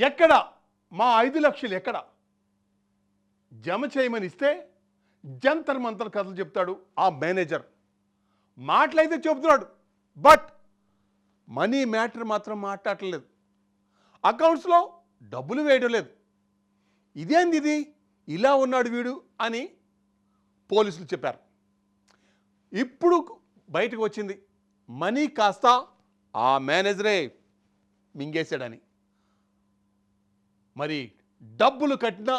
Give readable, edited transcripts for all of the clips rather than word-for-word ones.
ఎక్కడ మా 5 లక్షలు ఎక్కడ జమ చేయమని ఇస్తే జంతర్ మంతర్ కథలు చెప్తాడు ఆ మేనేజర్. మాటలైతే చెబుతున్నాడు, బట్ మనీ మ్యాటర్ మాత్రం మాట్లాడలేదు. అకౌంట్స్లో డబ్బులు వేయడం లేదు. ఇదేంది ఇది, ఇలా ఉన్నాడు వీడు అని పోలీసులు చెప్పారు. ఇప్పుడు బయటకు వచ్చింది మనీ కాస్త ఆ మేనేజరే మింగేశాడని. మరి డబ్బులు కట్టిన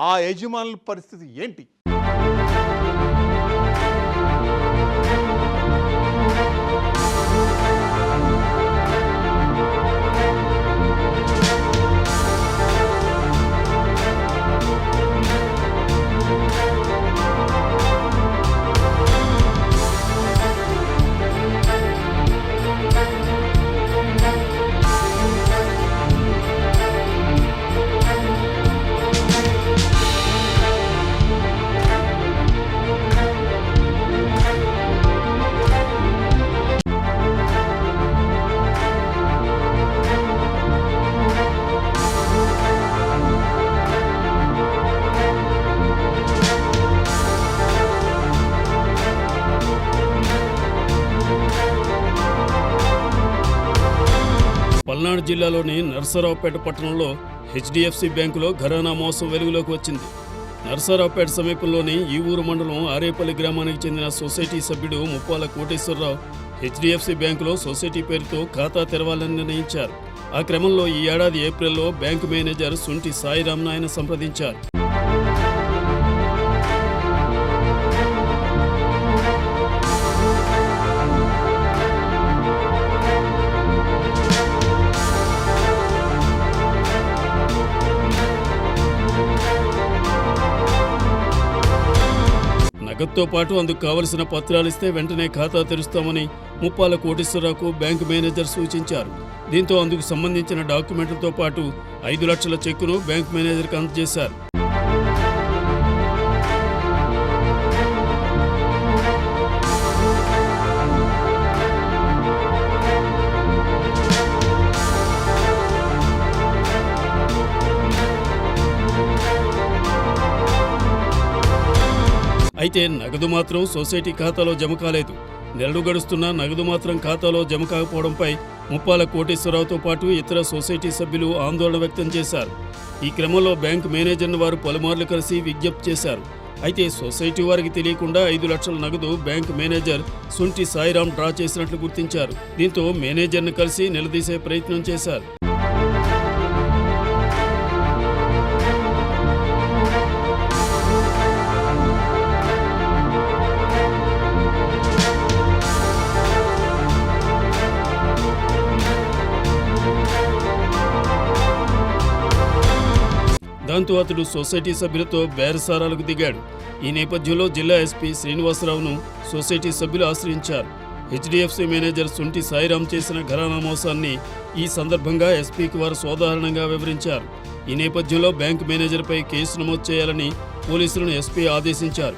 ఆ యజమానుల పరిస్థితి ఏంటి? పల్నాడు జిల్లాలోని నర్సరావుపేట పట్టణంలో హెచ్డిఎఫ్సి బ్యాంకులో ఘరానా మోసం వెలుగులోకి వచ్చింది. నర్సరావుపేట సమీపంలోని ఈ ఊరు మండలం ఆరేపల్లి గ్రామానికి చెందిన సొసైటీ సభ్యుడు ముప్పాల కోటేశ్వరరావు హెచ్డిఎఫ్సి బ్యాంకులో సొసైటీ పేరుతో ఖాతా తెరవాలని నిర్ణయించారు. ఆ క్రమంలో ఈ ఏడాది ఏప్రిల్లో బ్యాంకు మేనేజర్ సుంటి సాయిరాంను ఆయన సంప్రదించారు. నగదుతో పాటు అందుకు కావలసిన పత్రాలిస్తే వెంటనే ఖాతా తెరుస్తామని ముప్పాల కోటేశ్వరరావుకు బ్యాంకు మేనేజర్ సూచించారు. దీంతో అందుకు సంబంధించిన డాక్యుమెంట్లతో పాటు 5 లక్షల చెక్కును బ్యాంకు మేనేజర్కి అందజేశారు. అయితే నగదు మాత్రం సొసైటీ ఖాతాలో జమ కాలేదు. నెలలు గడుస్తున్నా నగదు మాత్రం ఖాతాలో జమ కాకపోవడంపై ముప్పాల కోటేశ్వరరావుతో పాటు ఇతర సొసైటీ సభ్యులు ఆందోళన వ్యక్తం చేశారు. ఈ క్రమంలో బ్యాంకు మేనేజర్ను వారు పలుమార్లు కలిసి విజ్ఞప్తి చేశారు. అయితే సొసైటీ వారికి తెలియకుండా 5 లక్షల నగదు బ్యాంకు మేనేజర్ సుంటి సాయిరాం డ్రా చేసినట్లు గుర్తించారు. దీంతో మేనేజర్ను కలిసి నిలదీసే ప్రయత్నం చేశారు. దాంతో అతడు సొసైటీ సభ్యులతో బేరసారాలకు దిగాడు. ఈ నేపథ్యంలో జిల్లా ఎస్పీ శ్రీనివాసరావును సొసైటీ సభ్యులు ఆశ్రయించారు. హెచ్డిఎఫ్సి మేనేజర్ సుంటి సాయిరాం చేసిన ఘరానా మోసాన్ని ఈ సందర్భంగా ఎస్పీకి వారు సోదాహరణంగా వివరించారు. ఈ నేపథ్యంలో బ్యాంకు మేనేజర్పై కేసు నమోదు చేయాలని పోలీసులను ఎస్పీ ఆదేశించారు.